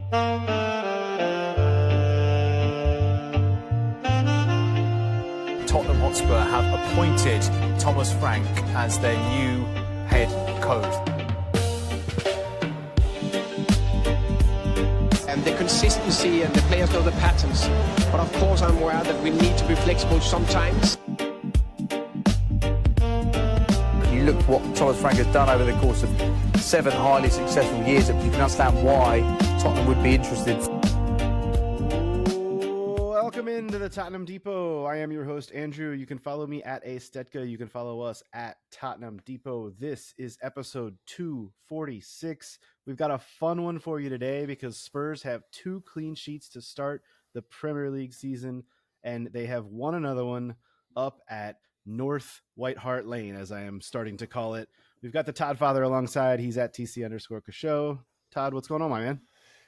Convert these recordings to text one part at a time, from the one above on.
Tottenham Hotspur have appointed Thomas Frank as their new head coach. And the consistency and the players know the patterns. But of course I'm aware that we need to be flexible sometimes. You look what Thomas Frank has done over the course of 7 highly successful years, and you can understand why Tottenham would be interested. Welcome into the Tottenham Depot. I am your host, Andrew. You can follow me at Astetka. You can follow us at Tottenham Depot. This is episode 246. We've got a fun one for you today because Spurs have 2 clean sheets to start the Premier League season, and they have won another one up at North White Hart Lane, as I am starting to call it. We've got the Todd Father alongside. He's at TC_Kashow. Todd, what's going on, my man?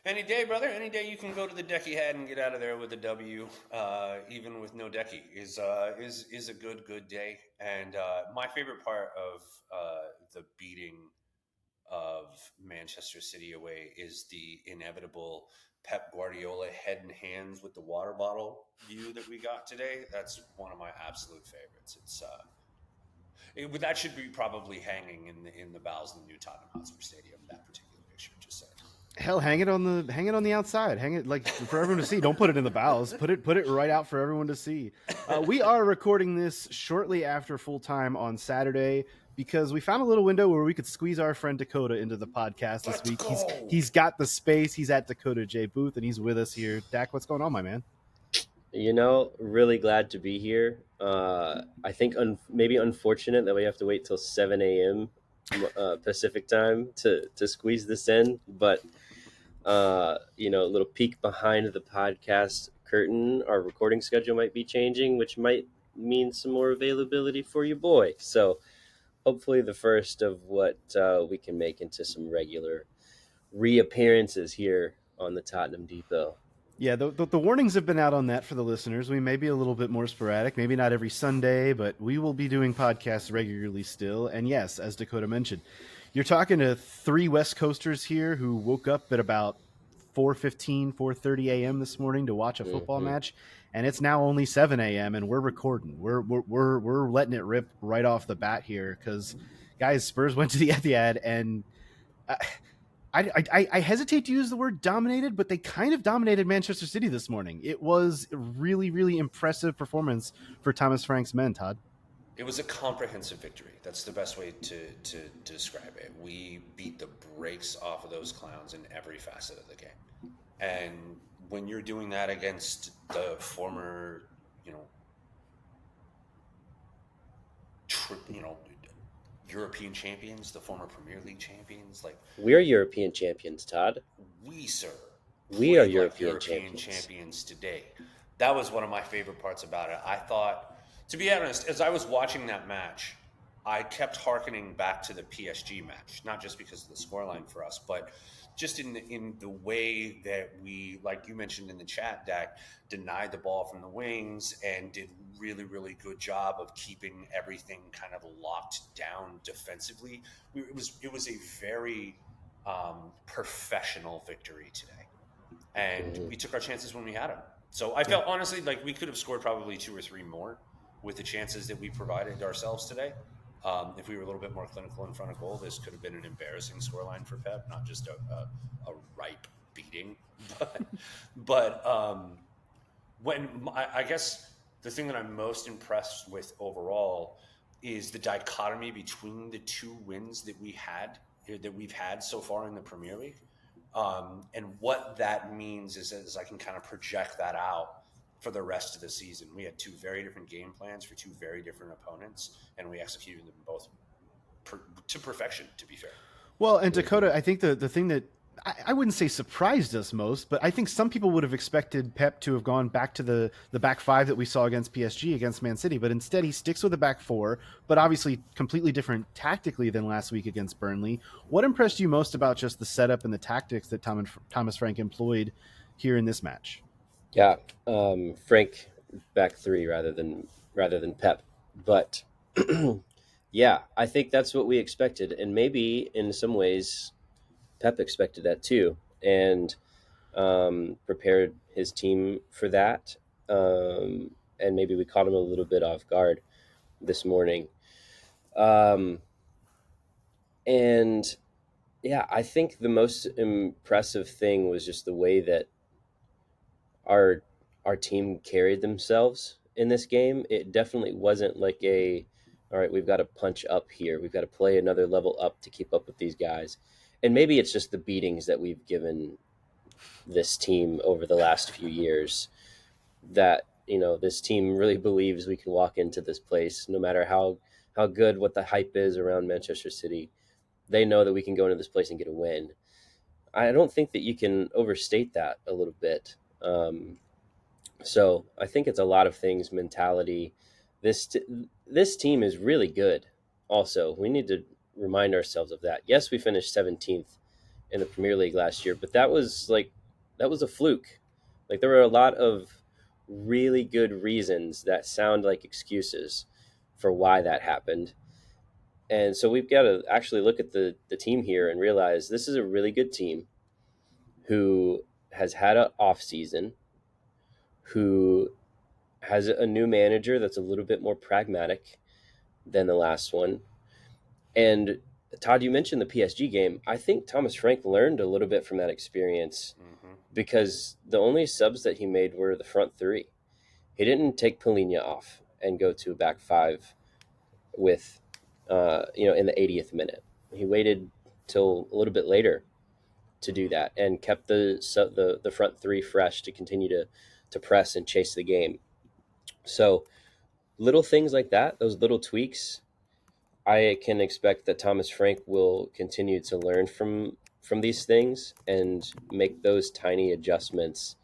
Any day, brother. Any day you can go to the deck you had and get out of there with a W, even with no decky, is a good day. And my favorite part of the beating of Manchester City away is the inevitable Pep Guardiola head and hands with the water bottle view that we got today. That's one of my absolute favorites. That should be probably hanging in the bowels of the new Tottenham Hotspur Stadium. That particular picture, just saying. Hell, hang it on the outside. Hang it like for everyone to see. Don't put it in the bows. Put it right out for everyone to see. We are recording this shortly after full time on Saturday because we found a little window where we could squeeze our friend Dakota into the podcast this week. He's got the space. He's at Dakota J Booth and he's with us here. Dak, what's going on, my man? Really glad to be here. I think maybe unfortunate that we have to wait till 7 a.m. Pacific time to squeeze this in, but a little peek behind the podcast curtain, our recording schedule might be changing, which might mean some more availability for you, boy. So hopefully the first of what we can make into some regular reappearances here on the Tottenham Depot. Yeah, the warnings have been out on that for the listeners. We may be a little bit more sporadic, maybe not every Sunday, but we will be doing podcasts regularly still. And yes, as Dakota mentioned, you're talking to 3 West Coasters here who woke up at about 4:30 a.m. this morning to watch a football match, and it's now only 7 a.m. and we're recording. We're letting it rip right off the bat here because, guys, Spurs went to the Etihad and. I hesitate to use the word dominated, but they kind of dominated Manchester City this morning. It was a really, really impressive performance for Thomas Frank's men, Todd. It was a comprehensive victory. That's the best way to describe it. We beat the brakes off of those clowns in every facet of the game. And when you're doing that against the former, European champions, the former Premier League champions, we're European champions, Todd. We are European champions today. That was one of my favorite parts about it. I thought, to be honest, as I was watching that match, I kept hearkening back to the PSG match, not just because of the scoreline for us, but just in the way that we, like you mentioned in the chat, Dak, denied the ball from the wings and did really, really good job of keeping everything kind of locked down defensively. It was a very professional victory today, and we took our chances when we had them. So I felt honestly like we could have scored probably 2 or 3 more with the chances that we provided ourselves today. If we were a little bit more clinical in front of goal, this could have been an embarrassing scoreline for Pep, not just a ripe beating. But I guess the thing that I'm most impressed with overall is the dichotomy between the 2 wins that we've had so far in the Premier League. And what that means is I can kind of project that out for the rest of the season. We had 2 very different game plans for 2 very different opponents, and we executed them both to perfection, to be fair. Well, and Dakota, I think the thing that I wouldn't say surprised us most, but I think some people would have expected Pep to have gone back to the back 5 that we saw against PSG, against Man City, but instead he sticks with the back 4, but obviously completely different tactically than last week against Burnley. What impressed you most about just the setup and the tactics that Thomas Frank employed here in this match? Yeah, Frank back 3 rather than Pep, but yeah, I think that's what we expected, and maybe in some ways Pep expected that too. And prepared his team for that. And maybe we caught him a little bit off guard this morning. And yeah, I think the most impressive thing was just the way that our our team carried themselves in this game. It definitely wasn't like all right, we've got to punch up here. We've got to play another level up to keep up with these guys. And maybe it's just the beatings that we've given this team over the last few years that, this team really believes we can walk into this place no matter how good what the hype is around Manchester City. They know that we can go into this place and get a win. I don't think that you can overstate that a little bit. So I think it's a lot of things, mentality. This team is really good. Also, we need to remind ourselves of that. Yes, we finished 17th in the Premier League last year, but that was a fluke. Like, there were a lot of really good reasons that sound like excuses for why that happened. And so we've got to actually look at the team here and realize this is a really good team who has had an off season, who has a new manager that's a little bit more pragmatic than the last one. And Todd, you mentioned the PSG game. I think Thomas Frank learned a little bit from that experience because the only subs that he made were the front three. He didn't take Polina off and go to a back five with, in the 80th minute. He waited till a little bit later to do that and kept the front three fresh to continue to press and chase the game. So little things like that, those little tweaks, I can expect that Thomas Frank will continue to learn from these things and make those tiny adjustments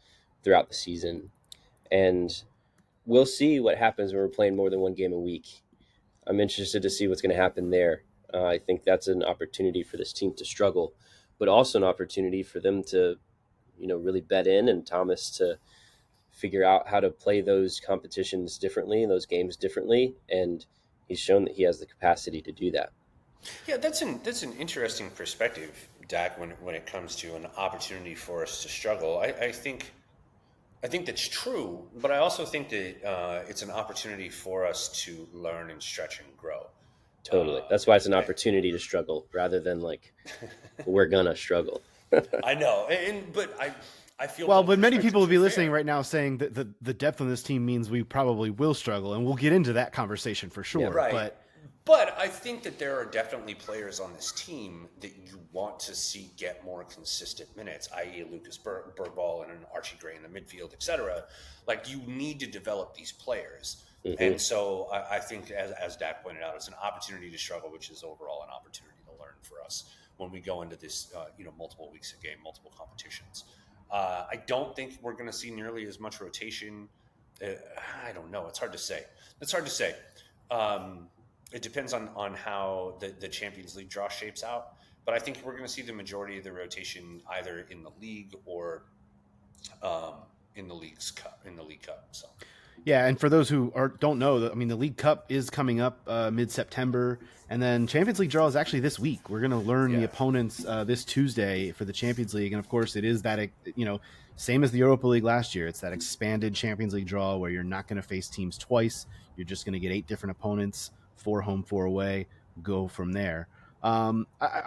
throughout the season. And we'll see what happens when we're playing more than one game a week. I'm interested to see what's going to happen there. I think that's an opportunity for this team to struggle, but also an opportunity for them to, really bet in, and Thomas to figure out how to play those competitions differently and those games differently. And he's shown that he has the capacity to do that. Yeah, that's an interesting perspective, Dak. When it comes to an opportunity for us to struggle, I think that's true, but I also think that it's an opportunity for us to learn and stretch and grow. Totally. That's why it's an opportunity to struggle rather than like we're gonna struggle. I know, but I feel well, but many people will be listening right now saying that the depth of this team means we probably will struggle, and we'll get into that conversation for sure. Yeah, right. But I think that there are definitely players on this team that you want to see get more consistent minutes, i.e. Lucas Bergball and an Archie Gray in the midfield, etc. Like, you need to develop these players. Mm-hmm. And so I think, as Dak pointed out, it's an opportunity to struggle, which is overall an opportunity to learn for us when we go into this, multiple weeks a game, multiple competitions. I don't think we're going to see nearly as much rotation. I don't know. It's hard to say. It depends on how the Champions League draw shapes out. But I think we're going to see the majority of the rotation either in the league or in the League Cup. So. Yeah, and for those who don't know, the League Cup is coming up mid-September, and then Champions League draw is actually this week. We're going to learn the opponents this Tuesday for the Champions League, and of course it is that, same as the Europa League last year. It's that expanded Champions League draw where you're not going to face teams twice. You're just going to get 8 different opponents, 4 home, 4 away, go from there. I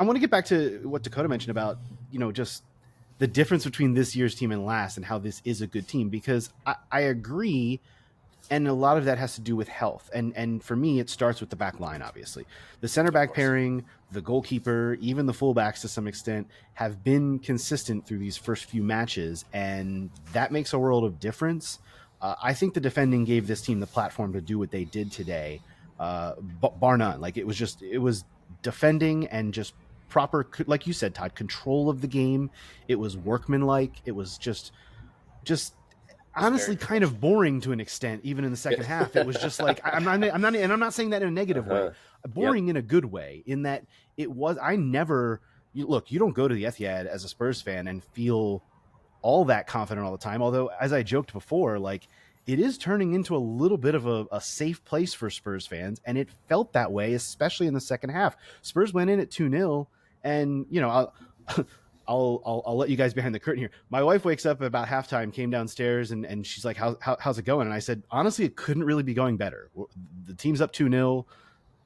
want to get back to what Dakota mentioned about, just the difference between this year's team and last and how this is a good team, because I agree. And a lot of that has to do with health. And for me, it starts with the back line, obviously. The center back pairing, the goalkeeper, even the fullbacks to some extent have been consistent through these first few matches. And that makes a world of difference. I think the defending gave this team the platform to do what they did today, bar none. Like, it was defending and just proper, like you said, Todd, control of the game. It was workmanlike. It was just honestly kind of boring to an extent. Even in the second half, it was just like, I'm not, and I'm not saying that in a negative way, boring in a good way, in that it was, you don't go to the Etihad as a Spurs fan and feel all that confident all the time. Although, as I joked before, like, it is turning into a little bit of a safe place for Spurs fans. And it felt that way, especially in the second half. Spurs went in at 2-0 and, I'll let you guys behind the curtain here. My wife wakes up about halftime, came downstairs, and she's like, how's it going? And I said, honestly, it couldn't really be going better. The team's up 2-0.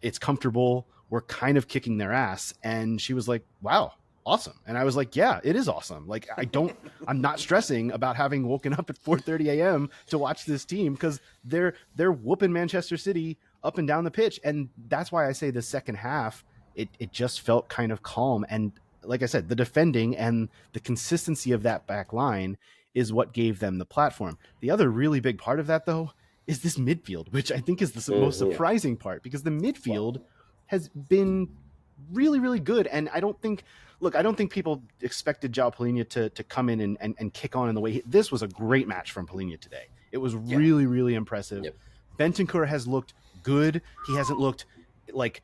It's comfortable. We're kind of kicking their ass. And she was like, wow, awesome. And I was like, yeah, it is awesome. Like, I'm not stressing about having woken up at 4:30 a.m. to watch this team, because they're whooping Manchester City up and down the pitch. And that's why I say the second half, it just felt kind of calm. And like I said, the defending and the consistency of that back line is what gave them the platform. The other really big part of that, though, is this midfield, which I think is the most surprising part, because the midfield has been really, really good. And I don't think people expected João Palhinha to come in and kick on in the way. This was a great match from Palhinha today. It was really, really impressive. Yep. Bentancur has looked good. He hasn't looked like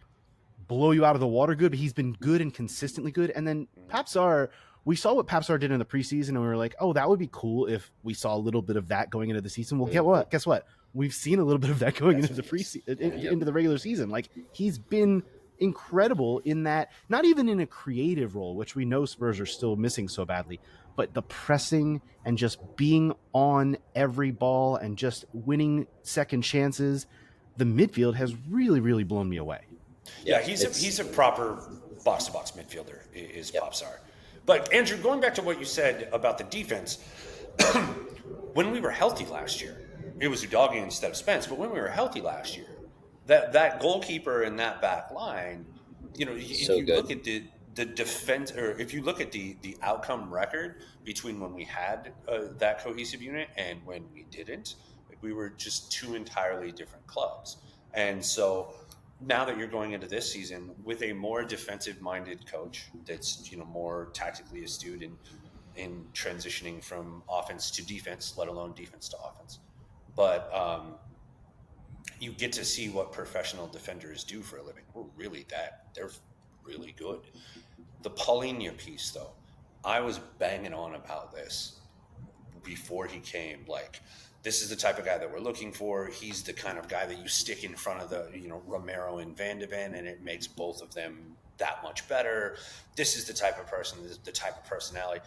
blow you out of the water good, but he's been good and consistently good. And then Papsar, we saw what Papsar did in the preseason, and we were like, oh, that would be cool if we saw a little bit of that going into the season. Well, guess what? We've seen a little bit of that going into the preseason, into the regular season. Like, he's been incredible in that, not even in a creative role, which we know Spurs are still missing so badly, but the pressing and just being on every ball and just winning second chances. The midfield has really, really blown me away. Yeah, he's a proper box-to-box midfielder, is Popsar. But, Andrew, going back to what you said about the defense, when we were healthy last year, it was Udogie instead of Spence, but when we were healthy last year, that goalkeeper in that back line, you know, if you look at the defense, or if you look at the outcome record between when we had that cohesive unit and when we didn't, like, we were just two entirely different clubs. And so now that you're going into this season with a more defensive-minded coach that's, you know, more tactically astute in transitioning from offense to defense, let alone defense to offense, but you get to see what professional defenders do for a living. They're really good. The Palhinha piece, though, I was banging on about this before he came. Like, this is the type of guy that we're looking for. He's the kind of guy that you stick in front of the, you know, Romero and Van de Ven, and it makes both of them that much better. This is the type of person, the type of personality.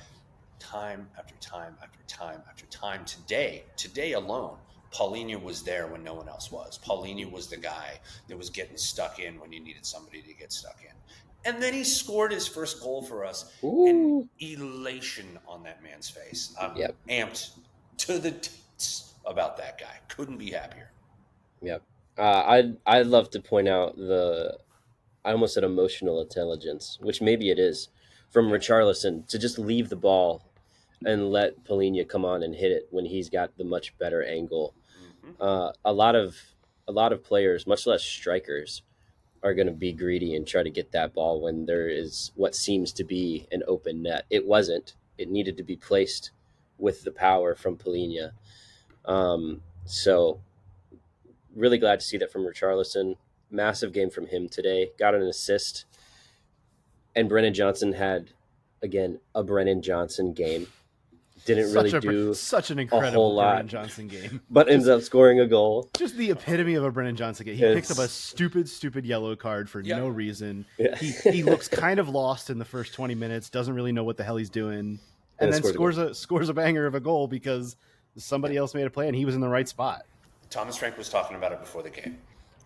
Time after time after time after time. Today alone, Palhinha was there when no one else was. Palhinha was the guy that was getting stuck in when you needed somebody to get stuck in. And then he scored his first goal for us. Ooh. And elation on that man's face. I'm amped to the tits about that guy. Couldn't be happier. Yep. I'd love to point out I almost said emotional intelligence, which maybe it is, from Richarlison to just leave the ball and let Palhinha come on and hit it when he's got the much better angle. Mm-hmm. A lot of players, much less strikers, are going to be greedy and try to get that ball when there is what seems to be an open net. It wasn't. It needed to be placed with the power from Palhinha. So really glad to see that from Richarlison. Massive game from him today. Got an assist. And Brennan Johnson had, again, a Brennan Johnson game. Didn't really do such an incredible Brennan Johnson game, but ends up scoring a goal. Just the epitome of a Brennan Johnson game. He picks up a stupid yellow card for no reason. Yeah. He looks kind of lost in the first 20 minutes, doesn't really know what the hell he's doing, and then scores a banger of a goal because somebody else made a play and he was in the right spot. Thomas Frank was talking about it before the game,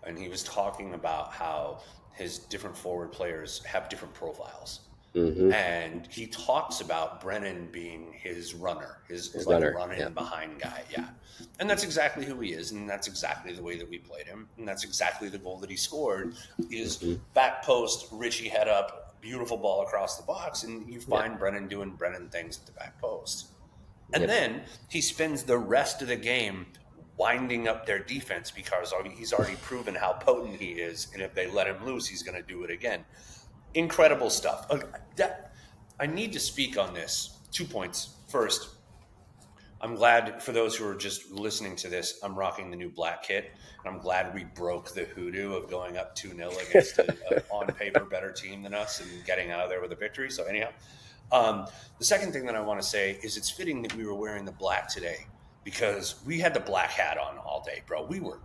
and he was talking about how his different forward players have different profiles. Mm-hmm. And he talks about Brennan being his runner, his runner, like running behind guy. Yeah. And that's exactly who he is. And that's exactly the way that we played him. And that's exactly the goal that he scored is back post, Richie head up, beautiful ball across the box. And you find Brennan doing Brennan things at the back post. And then he spends the rest of the game winding up their defense because he's already proven how potent he is. And if they let him loose, he's going to do it again. Incredible stuff. I need to speak on this. 2 points. First, I'm glad for those who are just listening to this, I'm rocking the new black kit. And I'm glad we broke the hoodoo of going up 2-0 against an on paper better team than us and getting out of there with a victory. So anyhow, the second thing that I want to say is it's fitting that we were wearing the black today because we had the black hat on all day, bro. We were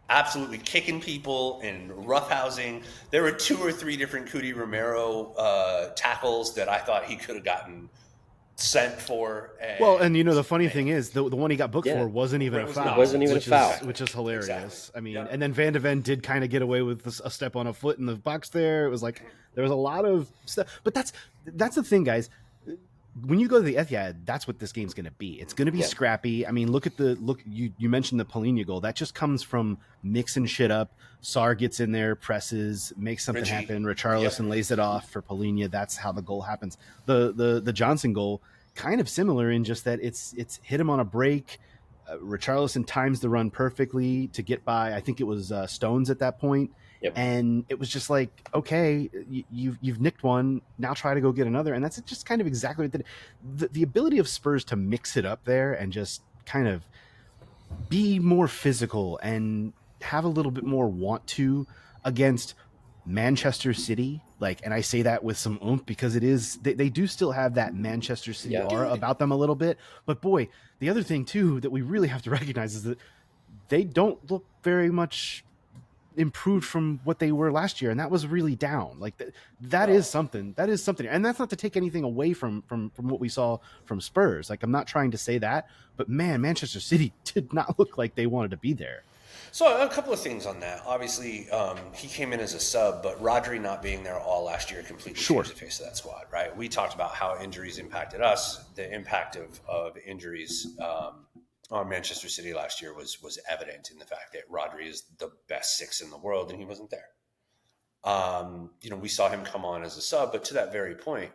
absolutely kicking people and roughhousing. There were 2 or 3 different Cootie Romero tackles that I thought he could have gotten sent for. Well, and And the funny man, thing is, the one he got booked Yeah. for wasn't even a it was foul, It wasn't even a which foul. is which is hilarious. Exactly. I mean, Yep. and then Van de Ven did kind of get away with a step on a foot in the box there. It was like there was a lot of stuff, but that's the thing, guys. When you go to the Etihad, that's what this game's going to be. It's going to be Yeah. scrappy. I mean, look. You mentioned the Polina goal. That just comes from mixing shit up. Sar gets in there, presses, makes something Richie. happen. Richarlison lays it off for Polina. That's how the goal happens. The Johnson goal, kind of similar in just that it's hit him on a break. Richarlison times the run perfectly to get by. I think it was Stones at that point. Yep. And it was just like, okay, you've nicked one. Now try to go get another. And that's just kind of exactly what the ability of Spurs to mix it up there and just kind of be more physical and have a little bit more want to against Manchester City. Like, and I say that with some oomph because it is, they do still have that Manchester City aura about them a little bit. But boy, the other thing too that we really have to recognize is that they don't look very much improved from what they were last year, and that was really down. Like that is something, and that's not to take anything away from what we saw from Spurs. Like, I'm not trying to say that, but man, Manchester City did not look like they wanted to be there. So a couple of things on that. Obviously, he came in as a sub, but Rodri not being there all last year completely changed the face of that squad, right? We talked about how injuries impacted us. The impact of injuries on Manchester City last year was evident in the fact that Rodri is the best 6 in the world, and he wasn't there. We saw him come on as a sub, but to that very point,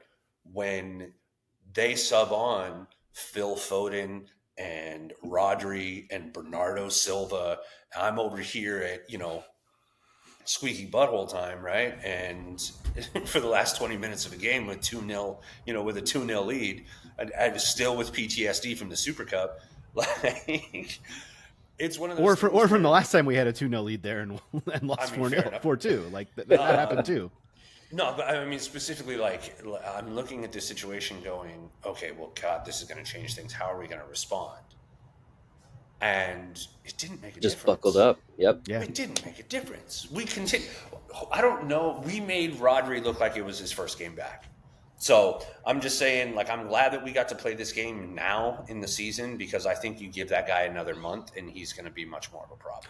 when they sub on Phil Foden and Rodri and Bernardo Silva, I'm over here at, squeaky butthole time, right? And for the last 20 minutes of a game with 2-0, with a 2-0 lead, I was still with PTSD from the Super Cup. Like, it's one of those or from the last time we had a 2-0 lead there and lost 4-2. Like that happened too. No, but I mean specifically, like, I'm looking at this situation going, okay, well, God, this is going to change things. How are we going to respond? And it didn't make a difference. Just buckled up. Yep. Yeah. It didn't make a difference. We continue. I don't know. We made Rodri look like it was his first game back. So I'm just saying, like, I'm glad that we got to play this game now in the season, because I think you give that guy another month and he's going to be much more of a problem.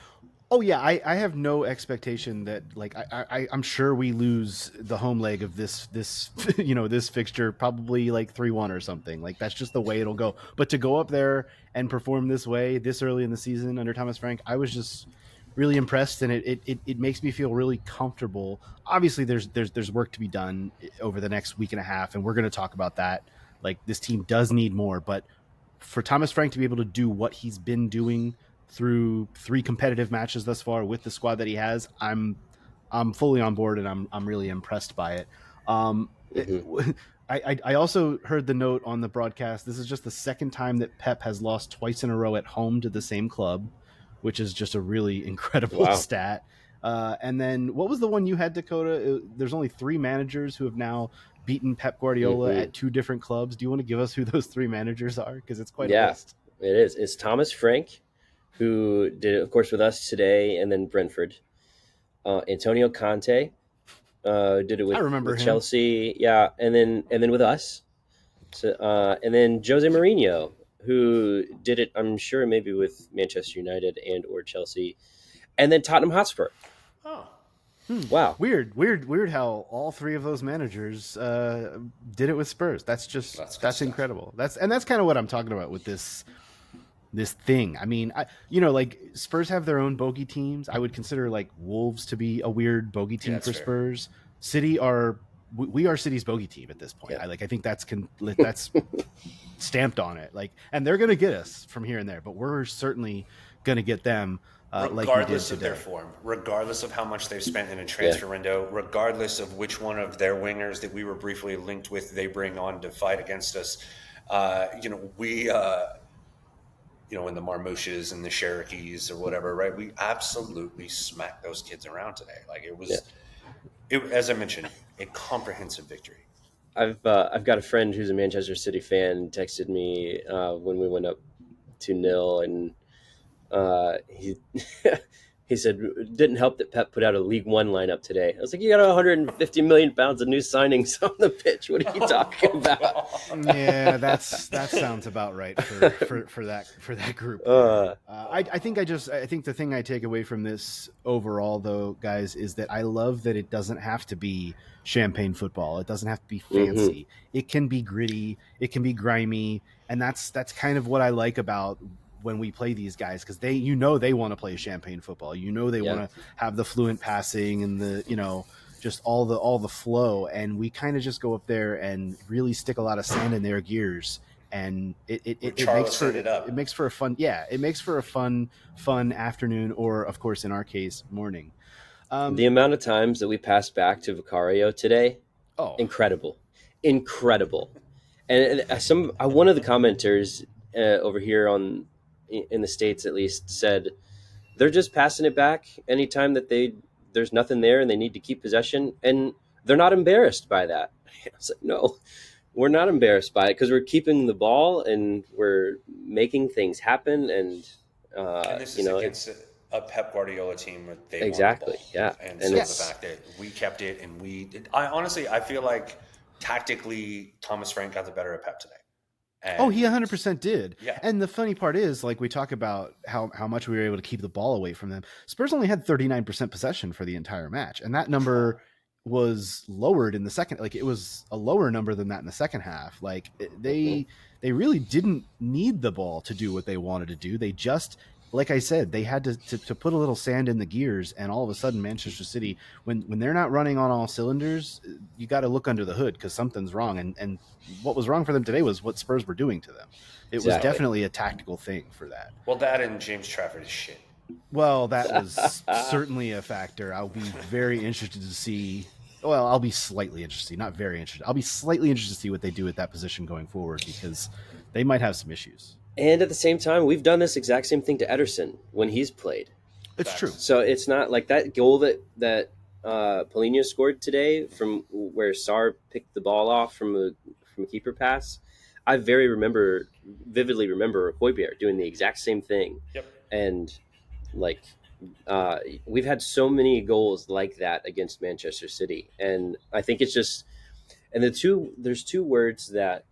Oh yeah, I have no expectation that, like, I'm sure we lose the home leg of this this fixture probably like 3-1 or something. Like, that's just the way it'll go. But to go up there and perform this way this early in the season under Thomas Frank, I was just really impressed, and it makes me feel really comfortable. Obviously, there's work to be done over the next week and a half, and we're going to talk about that. Like, this team does need more, but for Thomas Frank to be able to do what he's been doing through 3 competitive matches thus far with the squad that he has, I'm fully on board, and I'm really impressed by it. I also heard the note on the broadcast. This is just the second time that Pep has lost twice in a row at home to the same club, which is just a really incredible stat. And then what was the one you had, Dakota? There's only 3 managers who have now beaten Pep Guardiola at 2 different clubs. Do you want to give us who those 3 managers are? Because it's quite a list. It is. It's Thomas Frank, who did it, of course, with us today, and then Brentford. Antonio Conte did it with Chelsea, and then with us. So, and then Jose Mourinho, who did it, I'm sure, maybe with Manchester United and or Chelsea, and then Tottenham Hotspur. Oh, wow! Weird how all 3 of those managers did it with Spurs. That's incredible. That's kind of what I'm talking about with this thing. I mean, like, Spurs have their own bogey teams. I would consider, like, Wolves to be a weird bogey team for Spurs. City we are City's bogey team at this point. I think that's stamped on it. Like, and they're going to get us from here and there, but we're certainly going to get them. Regardless of their form, regardless of how much they've spent in a transfer window, regardless of which one of their wingers that we were briefly linked with they bring on to fight against us, we in the Marmouches and the Cherokees or whatever, right? We absolutely smacked those kids around today. Like, it was, as I mentioned, a comprehensive victory. I've got a friend who's a Manchester City fan, texted me when we went up 2-0, and he He said it didn't help that Pep put out a League One lineup today. I was like, you got 150 million pounds of new signings on the pitch. What are you talking about? Yeah, that sounds about right for that group. I think the thing I take away from this overall, though, guys, is that I love that it doesn't have to be champagne football. It doesn't have to be fancy. It can be gritty. It can be grimy, and that's kind of what I like about when we play these guys, because they want to play champagne football. They want to have the fluent passing and the just all the flow, and we kind of just go up there and really stick a lot of sand in their gears, and it makes for a fun afternoon, or of course in our case morning. The amount of times that we passed back to Vicario today, incredible. And one of the commenters over here in the States at least said they're just passing it back anytime that there's nothing there and they need to keep possession, and they're not embarrassed by that. I was like, no, we're not embarrassed by it, because we're keeping the ball and we're making things happen. And this is against a Pep Guardiola team that they exactly, won the ball. And so the fact that we kept it and I feel like tactically Thomas Frank got the better of Pep today. And he 100% did. Yeah. And the funny part is, like, we talk about how much we were able to keep the ball away from them. Spurs only had 39% possession for the entire match, and that number was lowered in the second. Like, it was a lower number than that in the second half. Like, they really didn't need the ball to do what they wanted to do. They just, like I said, they had to put a little sand in the gears, and all of a sudden Manchester City, when they're not running on all cylinders, you got to look under the hood, because something's wrong. And what was wrong for them today was what Spurs were doing to them. It was definitely a tactical thing for that. Well, that and James Trafford is shit. Well, that was certainly a factor. I'll be very interested to see. Well, I'll be slightly interested, not very interested. I'll be slightly interested to see what they do at that position going forward, because they might have some issues. And at the same time, we've done this exact same thing to Ederson when he's played. It's true. So it's not like that goal that Paulinho scored today, from where Sarr picked the ball off from a keeper pass. I vividly remember Højbjerg doing the exact same thing. Yep. And like we've had so many goals like that against Manchester City, and I think it's just, and there's two words that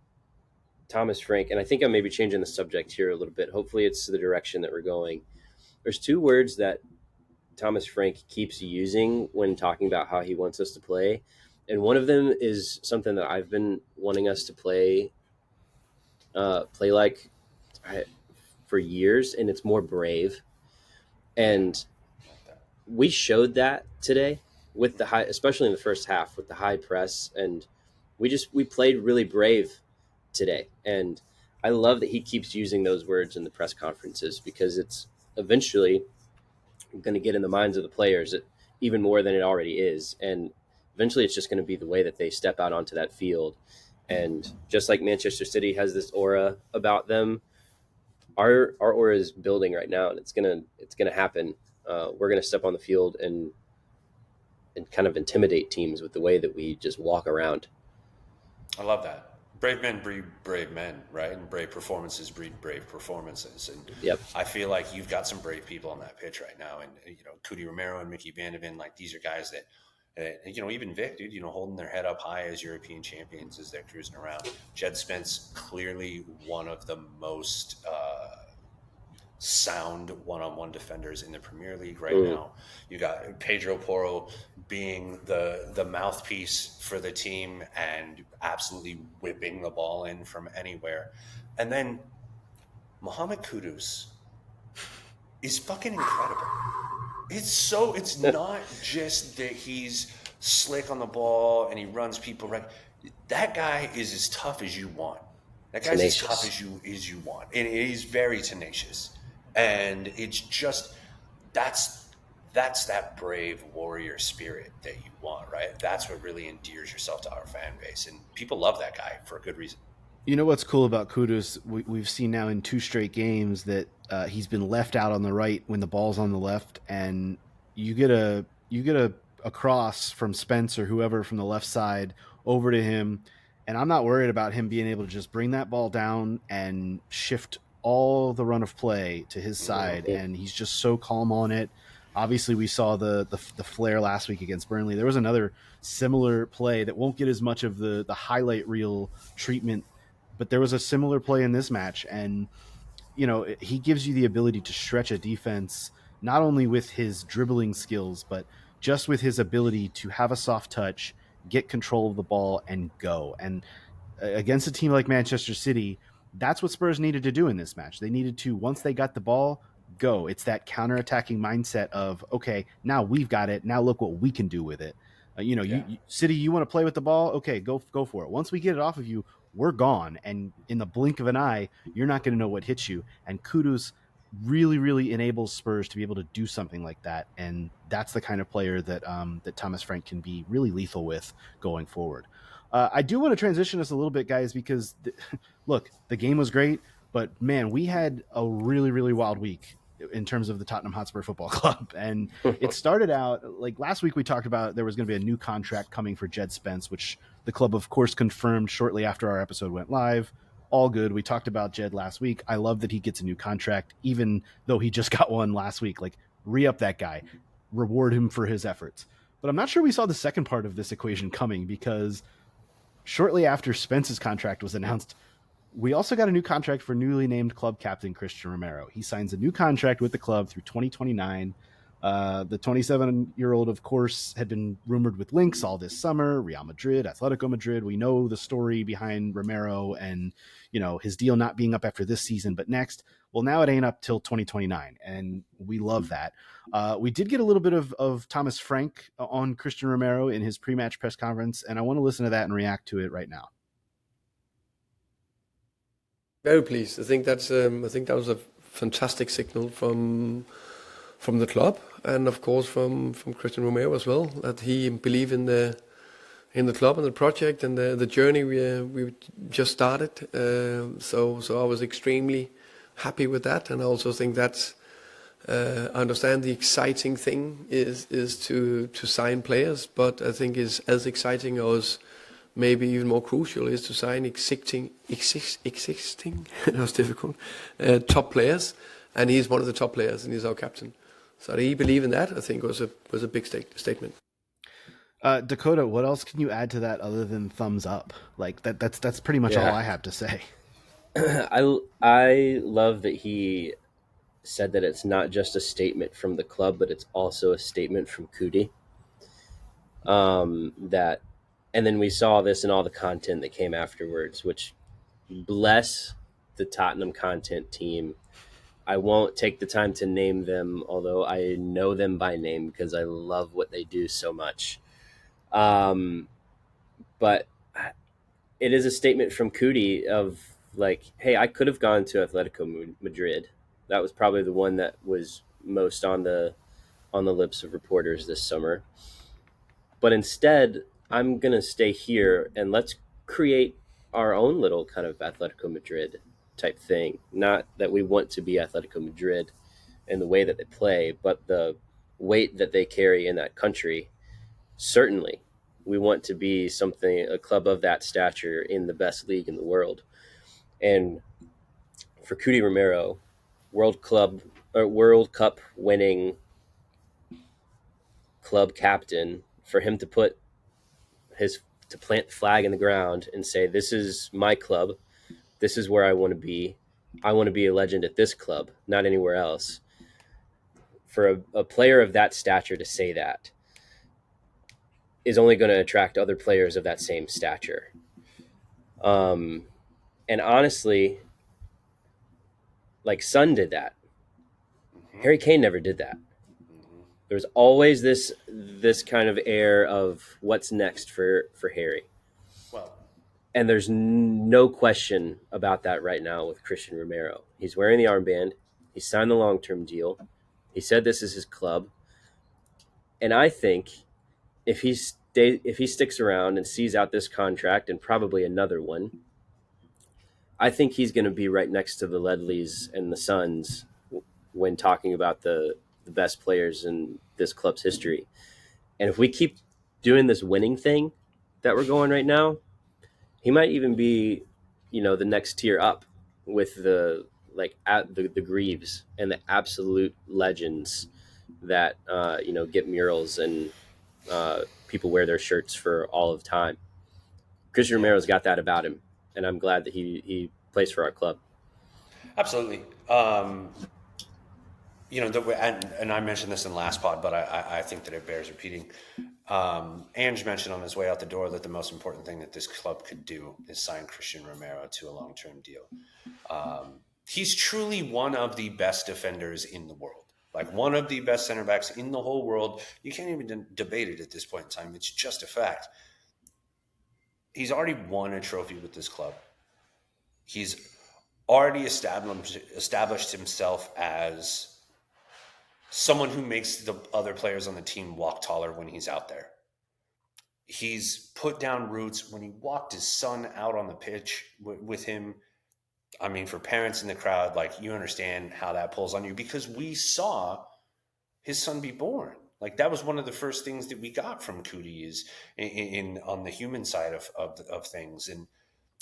Thomas Frank, and I think I may be changing the subject here a little bit. Hopefully it's the direction that we're going. There's two words that Thomas Frank keeps using when talking about how he wants us to play. And one of them is something that I've been wanting us to play like for years, and it's more brave. And we showed that today with the high, especially in the first half, with the high press, and we played really brave today. And I love that he keeps using those words in the press conferences, because it's eventually going to get in the minds of the players even more than it already is. And eventually it's just going to be the way that they step out onto that field. And just like Manchester City has this aura about them, our aura is building right now, and it's gonna happen. We're gonna step on the field and kind of intimidate teams with the way that we just walk around. I love that. Brave men breed brave men, right? And brave performances breed brave performances. And I feel like you've got some brave people on that pitch right now. And Cudi Romero and Mickey Van de Ven, like, these are guys that even Vic, dude, holding their head up high as European champions as they're cruising around. Jed Spence, clearly one of the most sound one-on-one defenders in the Premier League right now. You got Pedro Porro being the mouthpiece for the team and absolutely whipping the ball in from anywhere. And then Mohamed Kudus is fucking incredible. It's not just that he's slick on the ball and he runs people right. That guy is as tough as you want. That guy's tenacious. As tough as you want. And he's very tenacious. And it's just, that's that brave warrior spirit that you want, right? That's what really endears yourself to our fan base. And people love that guy for a good reason. You know what's cool about Kudus? We've seen now in 2 straight games that he's been left out on the right when the ball's on the left, and you get a cross from Spence or whoever from the left side over to him, and I'm not worried about him being able to just bring that ball down and shift all the run of play to his side, and he's just so calm on it. Obviously, we saw the flare last week against Burnley. There was another similar play that won't get as much of the highlight reel treatment, but there was a similar play in this match, and he gives you the ability to stretch a defense not only with his dribbling skills, but just with his ability to have a soft touch, get control of the ball, and go. And against a team like Manchester City, that's what Spurs needed to do in this match. They needed to, once they got the ball, go. It's that counterattacking mindset of, okay, now we've got it. Now look what we can do with it. City, you want to play with the ball? Okay, go for it. Once we get it off of you, we're gone. And in the blink of an eye, you're not going to know what hits you. And Kudus really, really enables Spurs to be able to do something like that. And that's the kind of player that that Thomas Frank can be really lethal with going forward. I do want to transition us a little bit, guys, because look, the game was great, but man, we had a really, really wild week in terms of the Tottenham Hotspur Football Club. And it started out like last week we talked about there was going to be a new contract coming for Jed Spence, which the club, of course, confirmed shortly after our episode went live. All good. We talked about Jed last week. I love that he gets a new contract, even though he just got one last week. Like, re-up that guy, reward him for his efforts. But I'm not sure we saw the second part of this equation coming, because shortly after Spence's contract was announced, we also got a new contract for newly named club captain Christian Romero. He signs a new contract with the club through 2029. The 27-year-old, of course, had been rumored with links all this summer. Real Madrid, Atletico Madrid. We know the story behind Romero and, his deal not being up after this season, but next. Well, now it ain't up till 2029, and we love that. We did get a little bit of Thomas Frank on Christian Romero in his pre-match press conference, and I want to listen to that and react to it right now. Very pleased. I think that was a fantastic signal from the club, and of course from Christian Romero as well, that he believed in the club and the project and the journey we just started. So I was extremely happy with that, and I also think that's I understand the exciting thing is to sign players, but I think is as exciting as maybe even more crucial is to sign existing that was difficult top players, and he's one of the top players, and he's our captain. So he believed in that. I think was a big statement. Dakota, what else can you add to that other than thumbs up? Like that's pretty much all I have to say. I love that he said that it's not just a statement from the club, but it's also a statement from Kudi. And then we saw this in all the content that came afterwards, which bless the Tottenham content team. I won't take the time to name them, although I know them by name because I love what they do so much. But it is a statement from Kudi of like, hey, I could have gone to Atletico Madrid. That was probably the one that was most on the lips of reporters this summer. But instead, I'm going to stay here and let's create our own little kind of Atletico Madrid type thing. Not that we want to be Atletico Madrid in the way that they play, but the weight that they carry in that country. Certainly, we want to be a club of that stature in the best league in the world. And for Kudi Romero, World Cup winning club captain, for him to plant the flag in the ground and say, this is my club, this is where I want to be. I want to be a legend at this club, not anywhere else. For a player of that stature to say that is only going to attract other players of that same stature. And honestly, like Son did that. Mm-hmm. Harry Kane never did that. Mm-hmm. There's always this kind of air of what's next for Harry. Well, and there's no question about that right now with Christian Romero. He's wearing the armband. He signed the long-term deal. He said this is his club. And I think if he sticks around and sees out this contract and probably another one, I think he's going to be right next to the Ledleys and the Suns when talking about the best players in this club's history. And if we keep doing this winning thing that we're going right now, he might even be, the next tier up with the Greaves and the absolute legends that get murals and people wear their shirts for all of time. Christian Romero's got that about him, and I'm glad that he plays for our club. Absolutely. And I mentioned this in the last pod, but I think that it bears repeating. Ange mentioned on his way out the door that the most important thing that this club could do is sign Christian Romero to a long-term deal. He's truly one of the best defenders in the world, like one of the best center backs in the whole world. You can't even debate it at this point in time. It's just a fact. He's already won a trophy with this club. He's already established himself as someone who makes the other players on the team walk taller when he's out there. He's put down roots. When he walked his son out on the pitch with him, I mean, for parents in the crowd, like, you understand how that pulls on you, because we saw his son be born. Like, that was one of the first things that we got from Cootie is in on the human side of things. And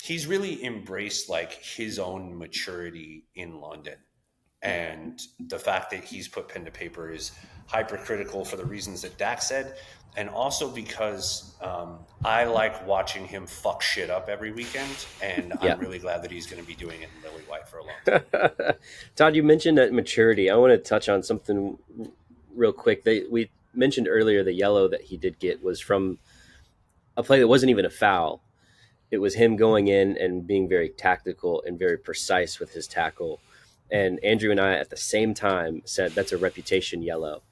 he's really embraced like his own maturity in London. And the fact that he's put pen to paper is hypercritical for the reasons that Dak said, and also because I like watching him fuck shit up every weekend, and I'm really glad that he's going to be doing it in Lily White for a long time. Todd, you mentioned that maturity. I want to touch on something real quick. We mentioned earlier the yellow that he did get was from a play that wasn't even a foul. It was him going in and being very tactical and very precise with his tackle. And Andrew and I at the same time said that's a reputation yellow.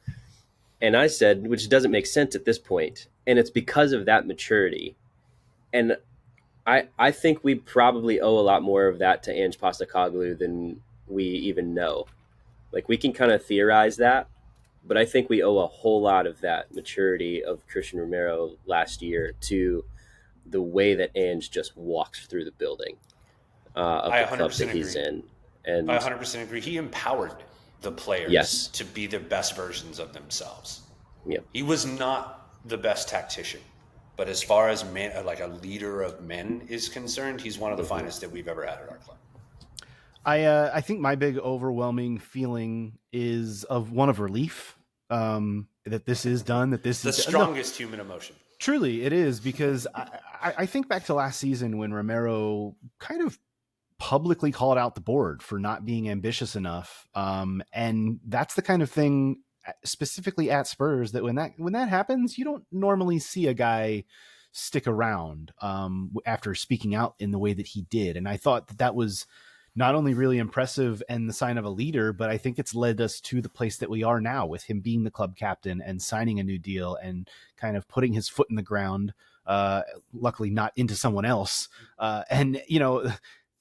And I said, which doesn't make sense at this point. And it's because of that maturity. And I think we probably owe a lot more of that to Ange Postecoglou than we even know. Like, we can kind of theorize that, but I think we owe a whole lot of that maturity of Christian Romero last year to the way that Ange just walks through the building of the club that he's in. And I 100% agree. He empowered the players to be the best versions of themselves. Yep. He was not the best tactician, but as far as like a leader of men is concerned, he's one of the finest that we've ever had at our club. I think my big overwhelming feeling is of one of relief that this is done, that this is the strongest human emotion. Truly, it is, because I think back to last season when Romero kind of publicly called out the board for not being ambitious enough. And that's the kind of thing specifically at Spurs that when that happens, you don't normally see a guy stick around after speaking out in the way that he did. And I thought that was not only really impressive and the sign of a leader, but I think it's led us to the place that we are now with him being the club captain and signing a new deal and kind of putting his foot in the ground, luckily not into someone else. And,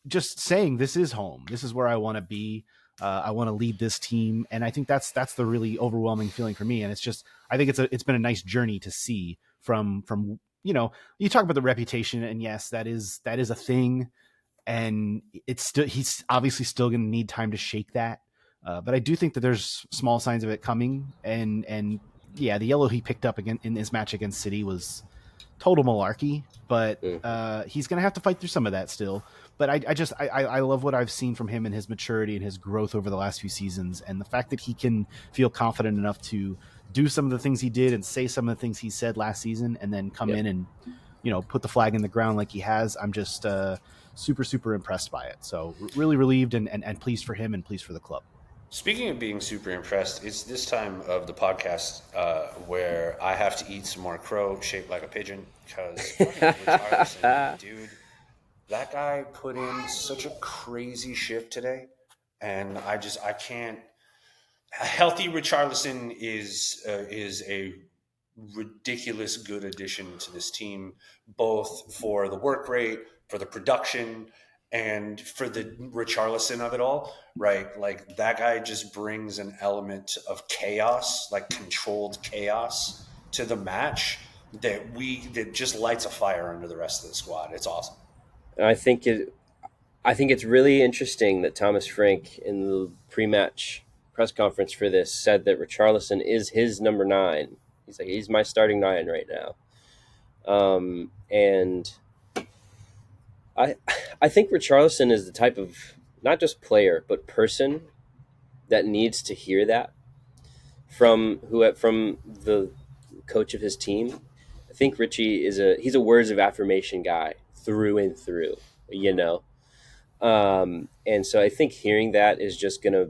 just saying this is home. This is where I want to be. I want to lead this team. And I think that's the really overwhelming feeling for me. And it's just, I think it's been a nice journey to see from, you talk about the reputation, and yes, that is a thing. And it's still, he's obviously still going to need time to shake that. But I do think that there's small signs of it coming. And yeah, the yellow he picked up again in his match against City was total malarkey, but he's going to have to fight through some of that still. But I love what I've seen from him and his maturity and his growth over the last few seasons, and the fact that he can feel confident enough to do some of the things he did and say some of the things he said last season, and then come in and put the flag in the ground like he has. I'm just super, super impressed by it. So really relieved and pleased for him and pleased for the club. Speaking of being super impressed, it's this time of the podcast where I have to eat some more crow shaped like a pigeon, because dude, that guy put in such a crazy shift today, and I can't. A healthy Richarlison is a ridiculous good addition to this team, both for the work rate, for the production, and for the Richarlison of it all, right? Like, that guy just brings an element of chaos, like controlled chaos, to the match that just lights a fire under the rest of the squad. It's awesome. And I think it's really interesting that Thomas Frank in the pre-match press conference for this said that Richarlison is his number 9. He's like, he's my starting 9 right now. And I think Richarlison is the type of not just player but person that needs to hear that, from the coach of his team. I think Richie he's a words of affirmation guy through and through, you know. And so I think hearing that is just gonna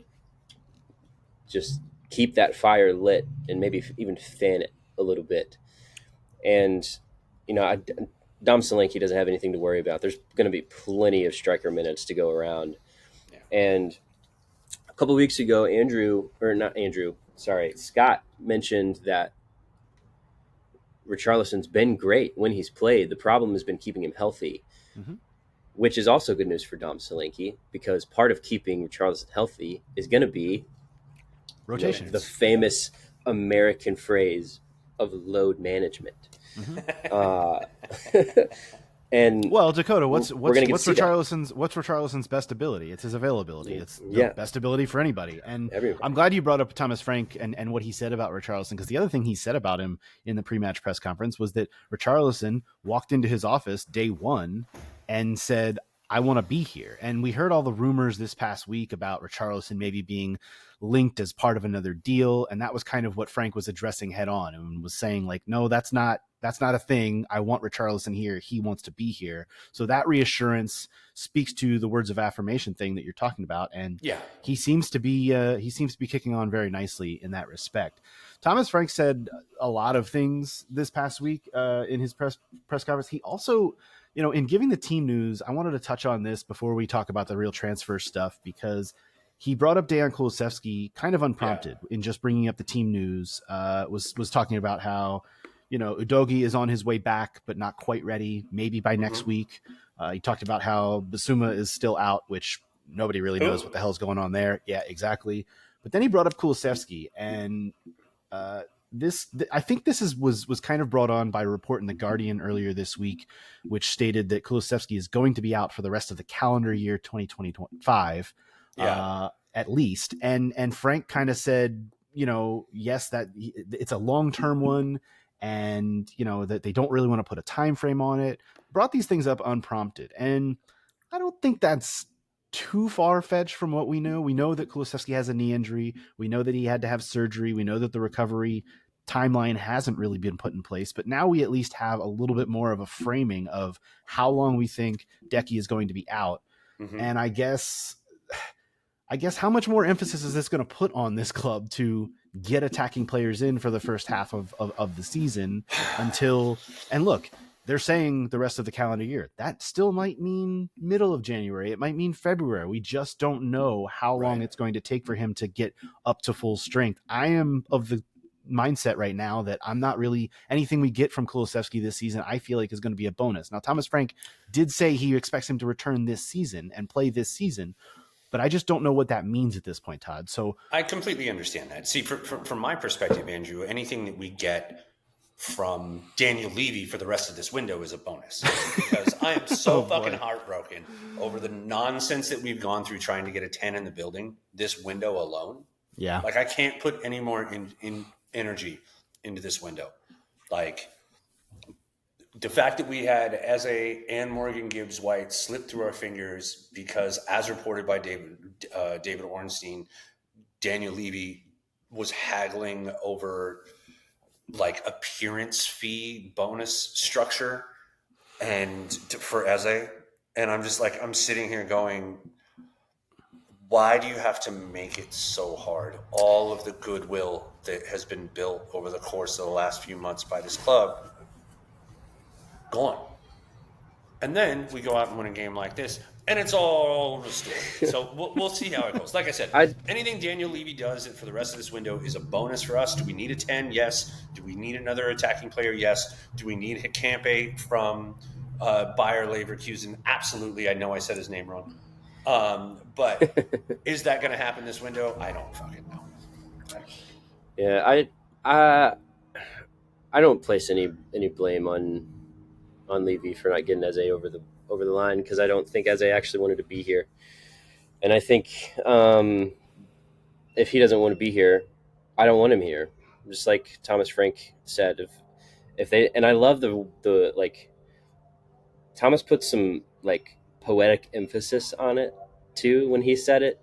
just keep that fire lit and maybe even fan it a little bit. And Dom Solanke doesn't have anything to worry about. There's going to be plenty of striker minutes to go around. Yeah. And a couple of weeks ago, Scott mentioned that Richarlison's been great when he's played. The problem has been keeping him healthy, which is also good news for Dom Solanke, because part of keeping Richarlison healthy is going to be rotations. The famous American phrase of load management. And well, Dakota, what's Richarlison's best ability? It's his availability. It's the Yeah. best ability for anybody. And Everybody. I'm glad you brought up Thomas Frank and what he said about Richarlison, because the other thing he said about him in the pre-match press conference was that Richarlison walked into his office day one and said, I want to be here. And we heard all the rumors this past week about Richarlison maybe being linked as part of another deal. And that was kind of what Frank was addressing head on and was saying, like, no, that's not a thing. I want Richarlison here. He wants to be here. So that reassurance speaks to the words of affirmation thing that you're talking about. And Yeah. he seems to be kicking on very nicely in that respect. Thomas Frank said a lot of things this past week in his press conference. He also, in giving the team news, I wanted to touch on this before we talk about the real transfer stuff, because he brought up Dejan Kulusevski kind of unprompted in just bringing up the team news. Was talking about how, Udogie is on his way back, but not quite ready, maybe by next week. He talked about how Basuma is still out, which nobody really knows what the hell's going on there. Yeah, exactly. But then he brought up Kulusevski, and I think this was kind of brought on by a report in The Guardian earlier this week, which stated that Kulusevski is going to be out for the rest of the calendar year 2025, at least. And Frank kind of said, yes, that it's a long-term one, and that they don't really want to put a time frame on it. Brought these things up unprompted, and I don't think that's too far-fetched from what we know. We know that Kulusevski has a knee injury. We know that he had to have surgery. We know that the recovery timeline hasn't really been put in place, but now we at least have a little bit more of a framing of how long we think Decky is going to be out. And I guess how much more emphasis is this going to put on this club to get attacking players in for the first half of the season until, and look, they're saying the rest of the calendar year. That still might mean middle of January. It might mean February. We just don't know how long it's going to take for him to get up to full strength. I am of the mindset right now that I'm not really anything we get from Kulusevski this season, I feel like is going to be a bonus. Now, Thomas Frank did say he expects him to return this season and play this season, but I just don't know what that means at this point, Todd. So I completely understand that. See, from my perspective, Andrew, anything that we get from Daniel Levy for the rest of this window is a bonus, because I am so fucking heartbroken over the nonsense that we've gone through trying to get a 10 in the building this window alone. Yeah. Like, I can't put any more in energy into this window. Like, the fact that we had Eze and Morgan Gibbs White slip through our fingers because, as reported by David Ornstein, Daniel Levy was haggling over like appearance fee bonus structure for Eze. And I'm just like, I'm sitting here going, why do you have to make it so hard? All of the goodwill that has been built over the course of the last few months by this club, gone. And then we go out and win a game like this, and it's all restored. So we'll see how it goes. Like I said, anything Daniel Levy does for the rest of this window is a bonus for us. Do we need a 10? Yes. Do we need another attacking player? Yes. Do we need Hicampe from Bayer Leverkusen? Absolutely. I know I said his name wrong. But is that going to happen this window? I don't fucking know. Yeah, I don't place any blame on Levy for not getting Eze over the line, because I don't think Eze actually wanted to be here. And I think if he doesn't want to be here, I don't want him here. Just like Thomas Frank said, if they, and I love the like, Thomas put some like poetic emphasis on it too when he said it.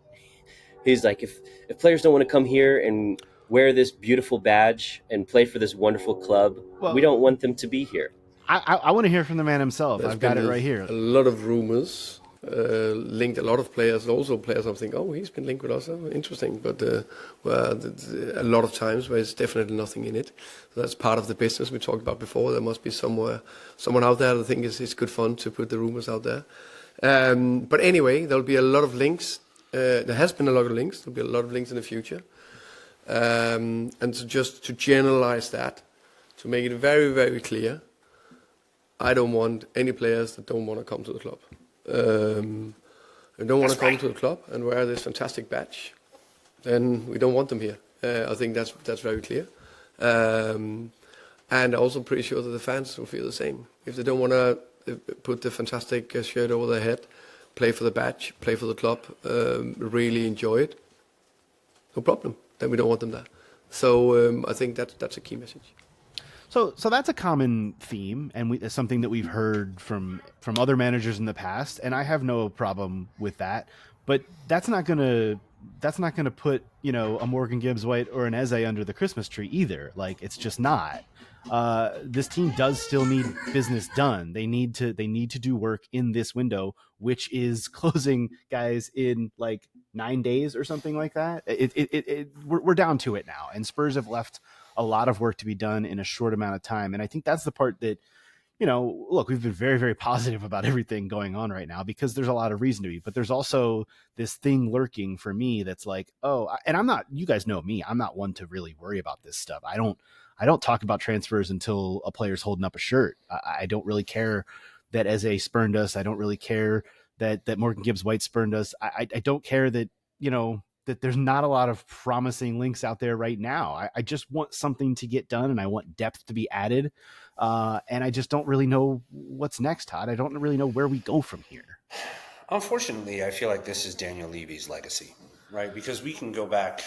He's like, if players don't want to come here and wear this beautiful badge and play for this wonderful club. Well, we don't want them to be here. I want to hear from the man himself. There's I've got it been right here. a lot of rumors, linked a lot of players, also players I'm thinking, oh, he's been linked with us, interesting. But a lot of times where there's definitely nothing in it. So that's part of the business we talked about before. There must be someone out there that think it's good fun to put the rumors out there. But anyway, there'll be a lot of links. There has been a lot of links. There'll be a lot of links in the future. And just to generalize that, to make it very, very clear, I don't want any players that don't want to come to the club. They don't want to come to the club and wear this fantastic badge, then we don't want them here. I think that's very clear. And also pretty sure that the fans will feel the same. If they don't want to put the fantastic shirt over their head, play for the badge, play for the club, really enjoy it, no problem. Then we don't want them there. So I think that's a key message. So that's a common theme, and it's something that we've heard from other managers in the past, and I have no problem with that. But that's not gonna put a Morgan Gibbs White or an Eze under the Christmas tree either. Like, it's just not. This team does still need business done. They need to do work in this window, which is closing, guys, in like 9 days or something like that. We're down to it now, and Spurs have left a lot of work to be done in a short amount of time. And I think that's the part that, look, we've been very, very positive about everything going on right now because there's a lot of reason to be, but there's also this thing lurking for me that's like, and I'm not, you guys know me, I'm not one to really worry about this stuff. I don't talk about transfers until a player's holding up a shirt. I don't really care that Eze spurned us. I don't really care that Morgan Gibbs White spurned us. I don't care that, that there's not a lot of promising links out there right now. I just want something to get done, and I want depth to be added. And I just don't really know what's next, Todd. I don't really know where we go from here. Unfortunately, I feel like this is Daniel Levy's legacy, right? Because we can go back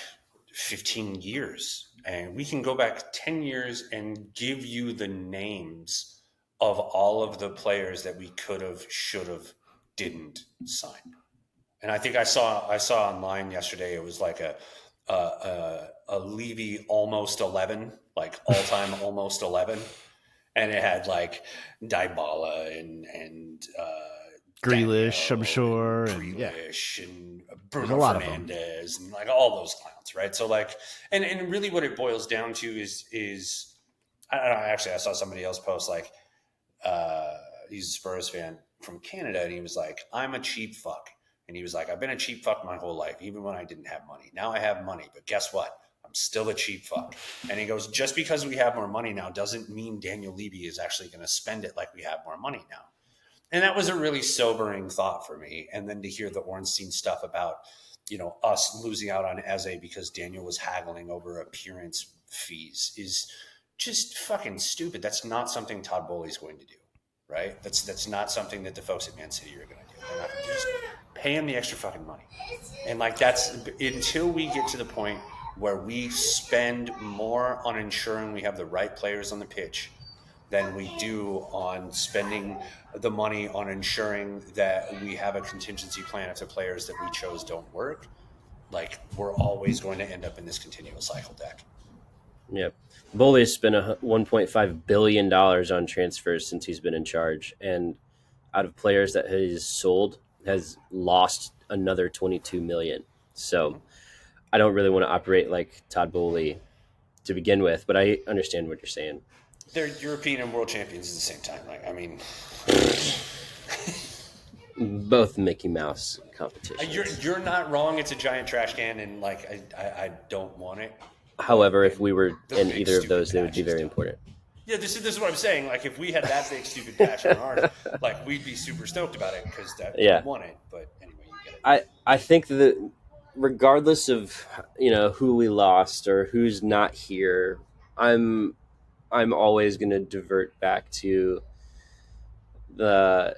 15 years and we can go back 10 years and give you the names of all of the players that we could have, should have, didn't sign. And I think I saw online yesterday, it was like a Levy almost 11, like all-time almost 11. And it had like Dybala and Grealish, I'm sure. Grealish and Bruno Fernandes and like all those clowns, right? So like, and really what it boils down to is I don't know, actually I saw somebody else post like, he's a Spurs fan from Canada, and he was like, I'm a cheap fuck. And he was like, I've been a cheap fuck my whole life, even when I didn't have money. Now I have money, but guess what? I'm still a cheap fuck. And he goes, just because we have more money now doesn't mean Daniel Levy is actually going to spend it like we have more money now. And that was a really sobering thought for me. And then to hear the Ornstein stuff about, us losing out on Eze because Daniel was haggling over appearance fees is just fucking stupid. That's not something Todd Bowley's going to do, right? That's not something that the folks at Man City are going to do. They're not going to just pay him the extra fucking money. And like, that's until we get to the point where we spend more on ensuring we have the right players on the pitch than we do on spending the money on ensuring that we have a contingency plan if the players that we chose don't work. Like, we're always going to end up in this continual cycle, deck. Yep. Bowley's spent $1.5 billion on transfers since he's been in charge. And out of players that he's sold, has lost another 22 million. So I don't really want to operate like Todd Bowley to begin with, but I understand what you're saying. They're European and world champions at the same time. Like, I mean, both Mickey Mouse competitions. You're not wrong. It's a giant trash can, and like, I don't want it. However, if we were in either of those, they would be very important. Yeah, this is what I'm saying. Like, if we had that big stupid patch on ours, like, we'd be super stoked about it because we want it. But anyway, you get it. I think that regardless of who we lost or who's not here, I'm always going to divert back to the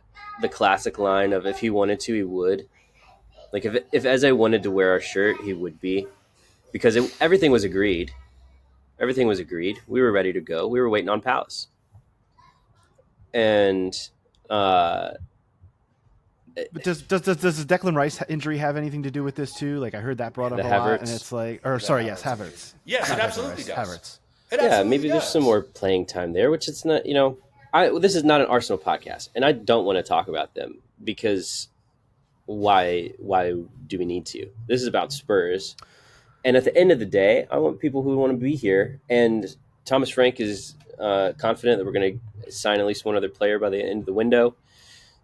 classic line of, if he wanted to, he would. Like, if Eze wanted to wear our shirt, he would be, because everything was agreed. Everything was agreed. We were ready to go. We were waiting on Palace. And But does the Declan Rice injury have anything to do with this too? Like I heard that brought up The a lot, Havertz? and it's like, or sorry, yes, Havertz. Yes, Not it Declan absolutely Rice, does. Havertz. It Yeah, absolutely maybe there's does. some more playing time there, which it's not. This is not an Arsenal podcast, and I don't want to talk about them because why do we need to? This is about Spurs, and at the end of the day, I want people who want to be here. And Thomas Frank is confident that we're going to sign at least one other player by the end of the window.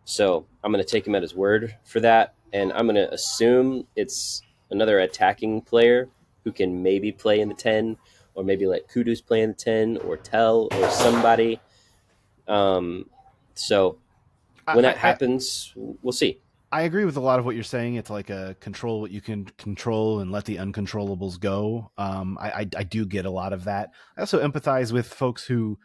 So I'm going to take him at his word for that, and I'm going to assume it's another attacking player who can maybe play in the 10, or maybe let Kudus play in the 10, or Tell, or somebody. So when that happens, we'll see. I agree with a lot of what you're saying. It's like a control what you can control and let the uncontrollables go. I do get a lot of that. I also empathize with folks who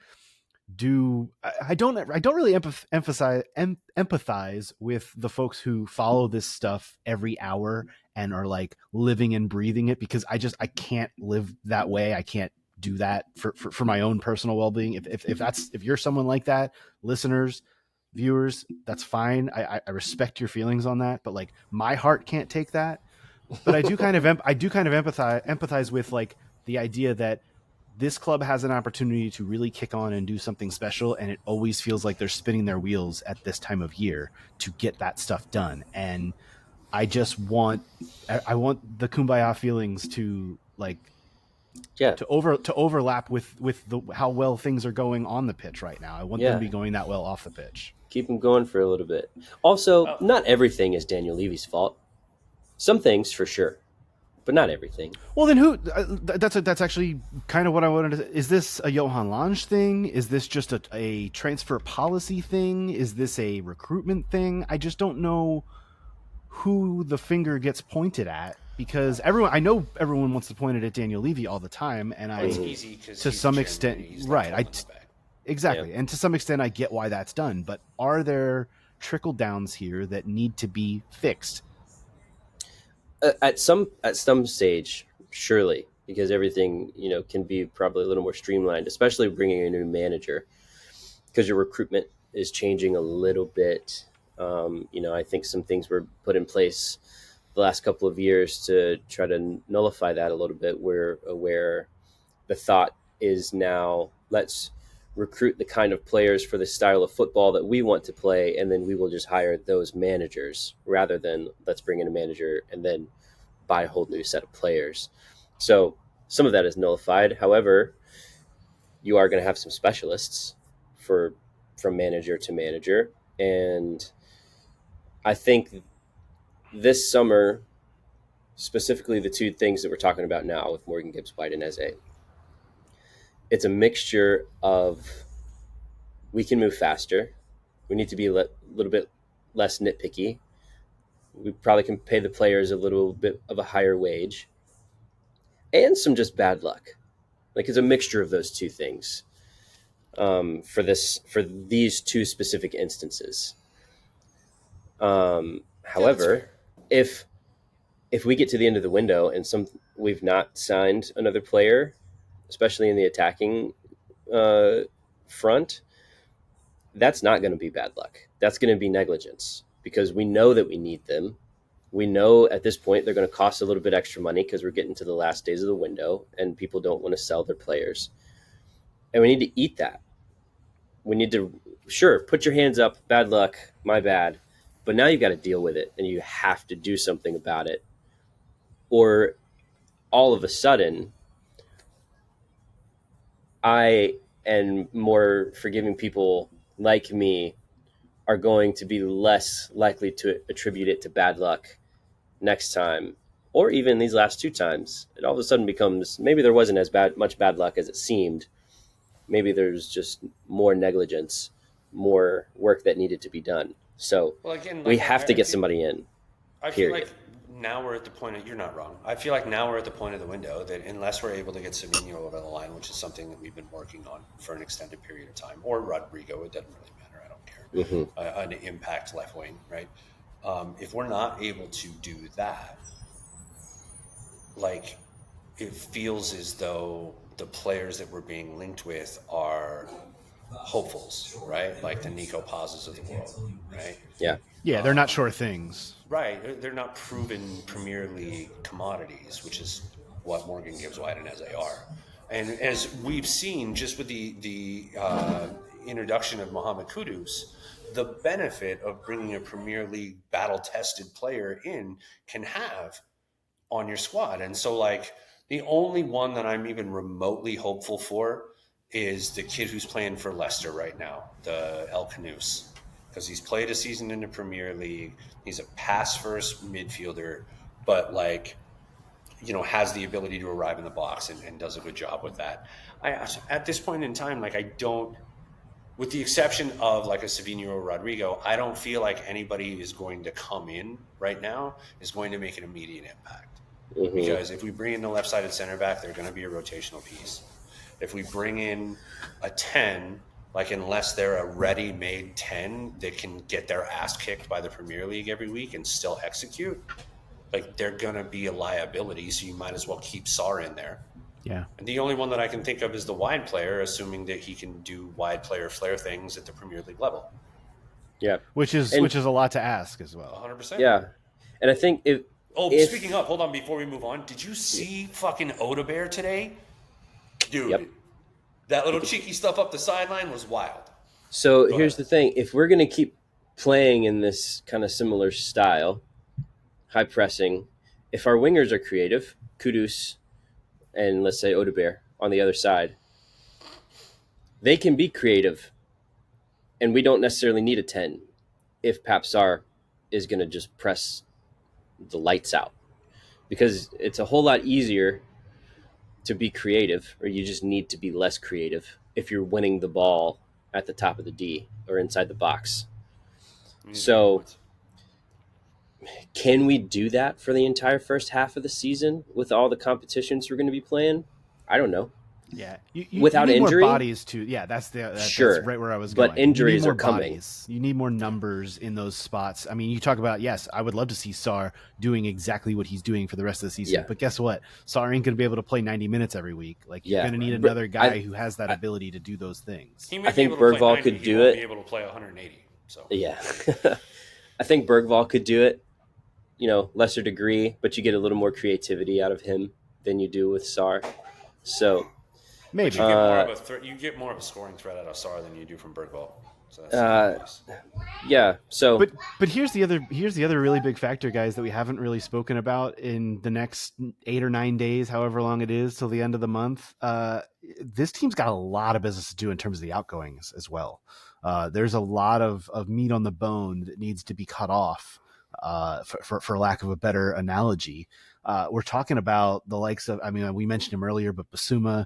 do. I don't really empathize with the folks who follow this stuff every hour and are like living and breathing it, because I can't live that way. I can't do that for my own personal well-being. If you're someone like that, listeners, viewers, that's fine. I respect your feelings on that, but like my heart can't take that. But I do kind of empathize with like the idea that this club has an opportunity to really kick on and do something special, and it always feels like they're spinning their wheels at this time of year to get that stuff done. And I want the kumbaya feelings to like to overlap with how well things are going on the pitch right now. I want them to be going that well off the pitch. Keep them going for a little bit. Also, not everything is Daniel Levy's fault. Some things for sure, but not everything. Well, then who? That's actually kind of what I wanted to. Is this a Johan Lange thing? Is this just a transfer policy thing? Is this a recruitment thing? I just don't know who the finger gets pointed at, because I know everyone wants to point it at Daniel Levy all the time, and it's easy to some extent, right? Exactly, and to some extent, I get why that's done. But are there trickle downs here that need to be fixed? At some stage, surely, because everything can be probably a little more streamlined, especially bringing a new manager, because your recruitment is changing a little bit. I think some things were put in place the last couple of years to try to nullify that a little bit, where the thought is now, let's recruit the kind of players for the style of football that we want to play, and then we will just hire those managers, rather than let's bring in a manager and then buy a whole new set of players. So some of that is nullified. However, you are going to have some specialists from manager to manager, and I think this summer, specifically the two things that we're talking about now with Morgan Gibbs White and Eze, it's a mixture of, we can move faster. We need to be a little bit less nitpicky. We probably can pay the players a little bit of a higher wage, and some just bad luck. Like, it's a mixture of those two things for these two specific instances. However, if we get to the end of the window and we've not signed another player, especially in the attacking front, that's not going to be bad luck. That's going to be negligence, because we know that we need them. We know at this point they're going to cost a little bit extra money because we're getting to the last days of the window and people don't want to sell their players. And we need to eat that. We need to, sure, put your hands up, bad luck, my bad. But now you've got to deal with it, and you have to do something about it. Or all of a sudden, I and more forgiving people like me are going to be less likely to attribute it to bad luck next time, or even these last two times. It all of a sudden becomes, maybe there wasn't as much bad luck as it seemed. Maybe there's just more negligence, more work that needed to be done. So we have to get somebody in. I feel like now we're at the point you're not wrong. I feel like now we're at the point of the window that unless we're able to get Savinho over the line, which is something that we've been working on for an extended period of time, or Rodrigo, it doesn't really matter. I don't care. An impact left wing, right? If we're not able to do that, like, it feels as though the players that we're being linked with are hopefuls, right? Like the Nico Paz's of the world, right? Yeah. Yeah, they're not sure things. Right. They're not proven Premier League commodities, which is what Morgan Gibbs White and Eze are. And as we've seen just with the introduction of Mohamed Kudus, the benefit of bringing a Premier League battle-tested player in can have on your squad. And so, like, the only one that I'm even remotely hopeful for is the kid who's playing for Leicester right now, the El Canus, because he's played a season in the Premier League. He's a pass-first midfielder, but, like, you know, has the ability to arrive in the box and does a good job with that. At this point in time, like, I don't, with the exception of like a Savinho or Rodrigo, I don't feel like anybody is going to come in right now is going to make an immediate impact. Mm-hmm. Because if we bring in the left-sided center back, they're going to be a rotational piece. If we bring in a 10, like, unless they're a ready-made 10 that can get their ass kicked by the Premier League every week and still execute, like, they're going to be a liability, so you might as well keep Sarr in there. Yeah. And the only one that I can think of is the wide player, assuming that he can do wide player flair things at the Premier League level. Yeah. Which is a lot to ask as well. 100%. Yeah. And I think Speaking of, hold on, before we move on, did you see fucking Odebear today? Dude, Yep. that little cheeky stuff up the sideline was wild. So here's the thing. If we're going to keep playing in this kind of similar style, high pressing, if our wingers are creative, Kudus and let's say Odebear on the other side, they can be creative, and we don't necessarily need a 10 if Papsar is going to just press the lights out, because it's a whole lot easier to be creative, or you just need to be less creative if you're winning the ball at the top of the D or inside the box. So can we do that for the entire first half of the season with all the competitions we're going to be playing? I don't know. Yeah, without you need injury, more bodies too. Yeah, that's right where I was going. But injuries you need more are coming. Bodies. You need more numbers in those spots. I mean, you talk about, yes, I would love to see Sarr doing exactly what he's doing for the rest of the season. Yeah. But guess what? Sarr ain't going to be able to play 90 minutes every week. Like, you're going to need another guy who has that ability to do those things. I think Bergvall could do it. Be able to play 180. So yeah, I think Bergvall could do it. You know, lesser degree, but you get a little more creativity out of him than you do with Sarr. So. Maybe you get more of a scoring threat out of Sarr than you do from Bergvall. So that's nice. Yeah. So, but here's the other really big factor, guys, that we haven't really spoken about in the next 8 or 9 days, however long it is till the end of the month. This team's got a lot of business to do in terms of the outgoings as well. There's a lot of meat on the bone that needs to be cut off. For lack of a better analogy, we're talking about the likes of, I mean, we mentioned him earlier, but Basuma.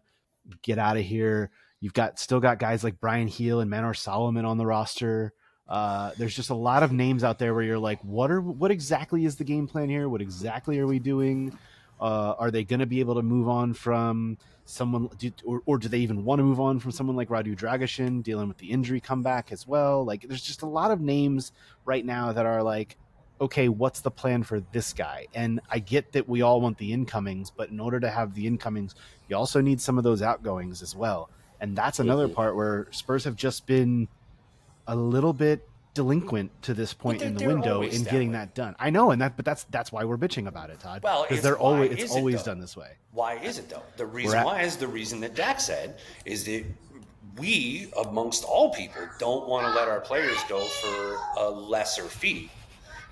Get out of here. You've still got guys like Brian Heel and Manor Solomon on the roster. There's just a lot of names out there where you're like, what exactly is the game plan here? What exactly are we doing? Are they going to be able to move on from someone, or do they even want to move on from someone like Radu Dragashin dealing with the injury comeback as well? Like, there's just a lot of names right now that are like, okay, what's the plan for this guy? And I get that we all want the incomings, but in order to have the incomings, you also need some of those outgoings as well. And that's another part where Spurs have just been a little bit delinquent to this point in the window in getting that done. I know, but that's why we're bitching about it, Todd. Well, because it's always done this way. Why is it though? The reason why is the reason that Dak said is that we, amongst all people, don't want to let our players go for a lesser fee.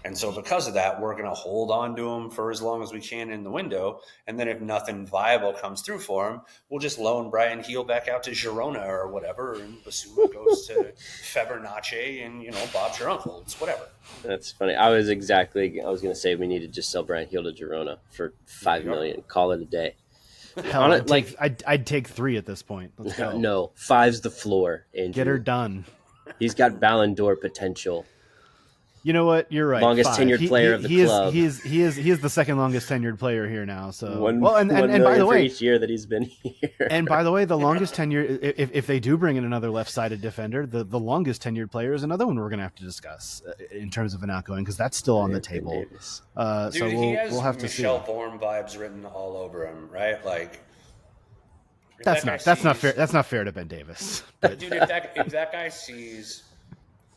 And so because of that, we're going to hold on to him for as long as we can in the window. And then if nothing viable comes through for him, we'll just loan Brian Heel back out to Girona or whatever. And Basuma goes to Fibonacci and, Bob's your uncle. It's whatever. That's funny. I was going to say we need to just sell Brian Heel to Girona for $5 million. Call it a day. Hell, I'd take 3 at this point. Let's go. No, 5's the floor, Andrew. Get her done. He's got Ballon d'Or potential. You know what? You're right. Longest tenured player of the club. He is the second longest tenured player here now. So and by the way, each year that he's been here. And by the way, the longest tenured, if they do bring in another left-sided defender, the longest tenured player is another one we're going to have to discuss in terms of an outgoing, because that's still on the table. Dude, so we'll have to see. Michelle Vorm vibes written all over him, right? Like that's not fair. That's not fair to Ben Davis. Dude, if that guy sees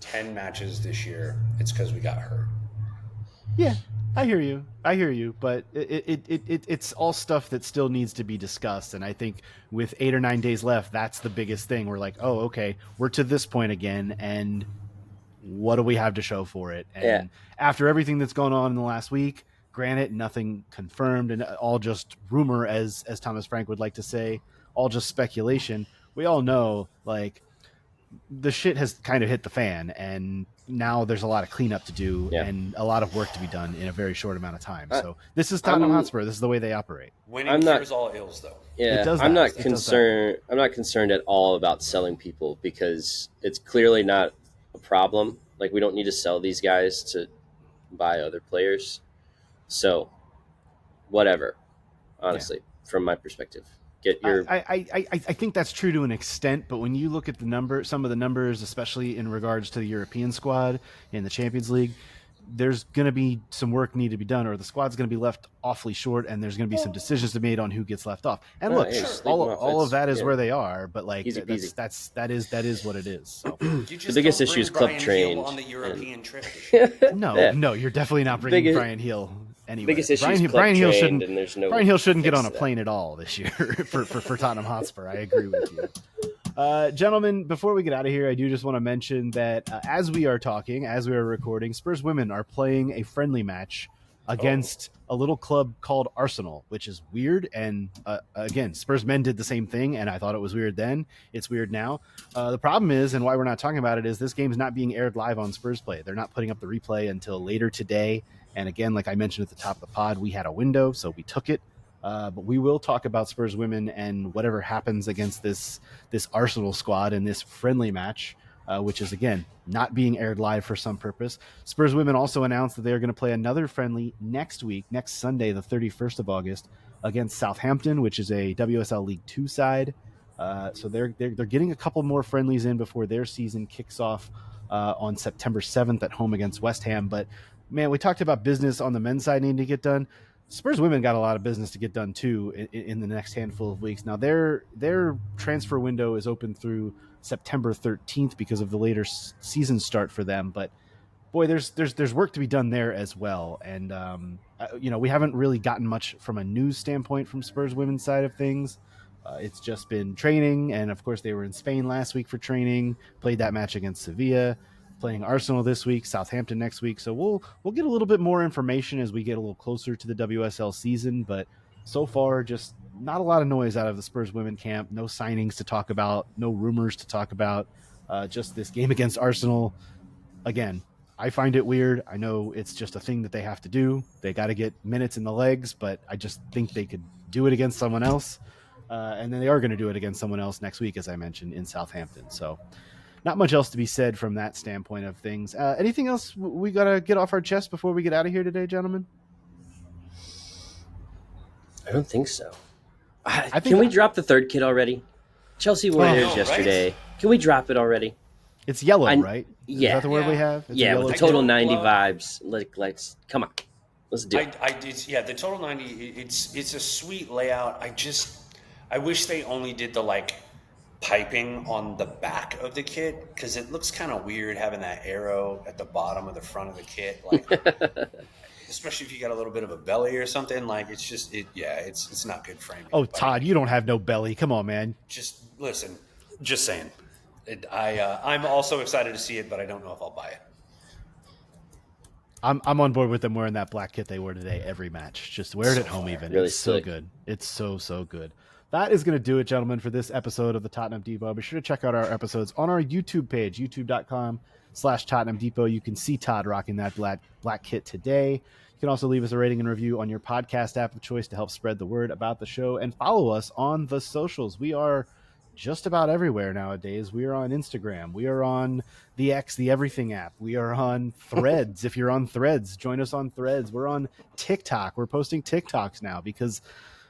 10 matches this year, it's because we got hurt. Yeah, I hear you, but it's all stuff that still needs to be discussed. And I think with 8 or 9 days left, that's the biggest thing. We're like, oh, okay, we're to this point again, and what do we have to show for it? Yeah. And after everything that's gone on in the last week, granted, nothing confirmed and all just rumor, as Thomas Frank would like to say, all just speculation. We all know, like, the shit has kind of hit the fan, and now there's a lot of cleanup to do and a lot of work to be done in a very short amount of time. So this is Tottenham Hotspur. This is the way they operate. Winning cures all ills, though. Yeah, I'm not concerned. I'm not concerned at all about selling people because it's clearly not a problem. Like, we don't need to sell these guys to buy other players. So, whatever. Honestly, from my perspective. Get your. I think that's true to an extent, but when you look at some of the numbers, especially in regards to the European squad in the Champions League, there's going to be some work need to be done, or the squad's going to be left awfully short, and there's going to be some decisions to be made on who gets left off. And look, all of that is where they are, but like that is what it is. So the biggest issue is club trained on the European trip. No, you're definitely not bringing Brian Hill. Anyway, biggest issue is Brian Hill shouldn't. And there's no Brian Hill shouldn't get on a plane at all this year for Tottenham Hotspur. I agree with you, gentlemen. Before we get out of here, I do just want to mention that as we are recording, Spurs women are playing a friendly match against a little club called Arsenal, which is weird. And again, Spurs men did the same thing, and I thought it was weird then. It's weird now. The problem is, and why we're not talking about it, is this game's not being aired live on Spurs Play. They're not putting up the replay until later today. And again, like I mentioned at the top of the pod, we had a window, so we took it. But we will talk about Spurs women and whatever happens against this Arsenal squad in this friendly match, which is, again, not being aired live for some purpose. Spurs women also announced that they are going to play another friendly next Sunday, the 31st of August, against Southampton, which is a WSL League 2 side. So they're getting a couple more friendlies in before their season kicks off on September 7th at home against West Ham. But man, we talked about business on the men's side needing to get done. Spurs women got a lot of business to get done too in the next handful of weeks. Now their transfer window is open through September 13th because of the later season start for them. But boy, there's work to be done there as well. And we haven't really gotten much from a news standpoint from Spurs women's side of things. It's just been training, and of course they were in Spain last week for training. Played that match against Sevilla. Playing Arsenal this week, Southampton next week. So we'll get a little bit more information as we get a little closer to the WSL season. But so far, just not a lot of noise out of the Spurs women camp. No signings to talk about, no rumors to talk about. Just this game against Arsenal. Again, I find it weird. I know it's just a thing that they have to do. They got to get minutes in the legs, but I just think they could do it against someone else. And then they are going to do it against someone else next week, as I mentioned, in Southampton. So not much else to be said from that standpoint of things. Anything else we got to get off our chest before we get out of here today, gentlemen? I don't think so. Can we drop the third kid already? Chelsea Warriors yesterday. Right? Can we drop it already? It's yellow, right? Yeah. Is that the word we have? It's with total 90 vibes. Let's come on. Let's do it. The total 90, it's a sweet layout. I wish they only did the piping on the back of the kit, because it looks kind of weird having that arrow at the bottom of the front of the kit, especially if you got a little bit of a belly or something. It's not good framing. Oh, Todd, you don't have no belly. Come on, man. Just listen. Just saying. I'm also excited to see it, but I don't know if I'll buy it. I'm on board with them wearing that black kit they wear today every match. Just wear it at home even. Really it's so good. It's so good. That is going to do it, gentlemen, for this episode of the Tottenham Depot. Be sure to check out our episodes on our YouTube page, youtube.com/Tottenham Depot. You can see Todd rocking that black kit today. You can also leave us a rating and review on your podcast app of choice to help spread the word about the show, and follow us on the socials. We are just about everywhere nowadays. We are on Instagram. We are on the X, the Everything app. We are on Threads. If you're on Threads, join us on Threads. We're on TikTok. We're posting TikToks now because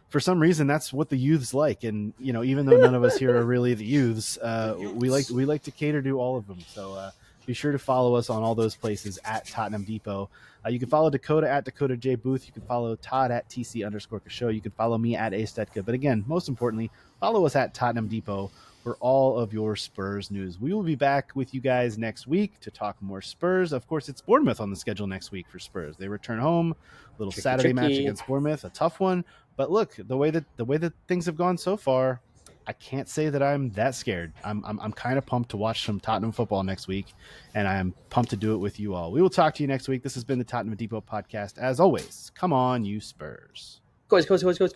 for some reason that's what the youths like. And, even though none of us here are really the youths, we like to cater to all of them. So be sure to follow us on all those places at Tottenham Depot. You can follow Dakota at Dakota J Booth. You can follow Todd at TC_Show. You can follow me at A Stetka. But again, most importantly, follow us at Tottenham Depot for all of your Spurs news. We will be back with you guys next week to talk more Spurs. Of course, it's Bournemouth on the schedule next week for Spurs. They return home, little Saturday match against Bournemouth, a tough one. But look, the way that things have gone so far, I can't say that I'm that scared. I'm kind of pumped to watch some Tottenham football next week, and I'm pumped to do it with you all. We will talk to you next week. This has been the Tottenham Depot podcast. As always, come on, you Spurs. Go.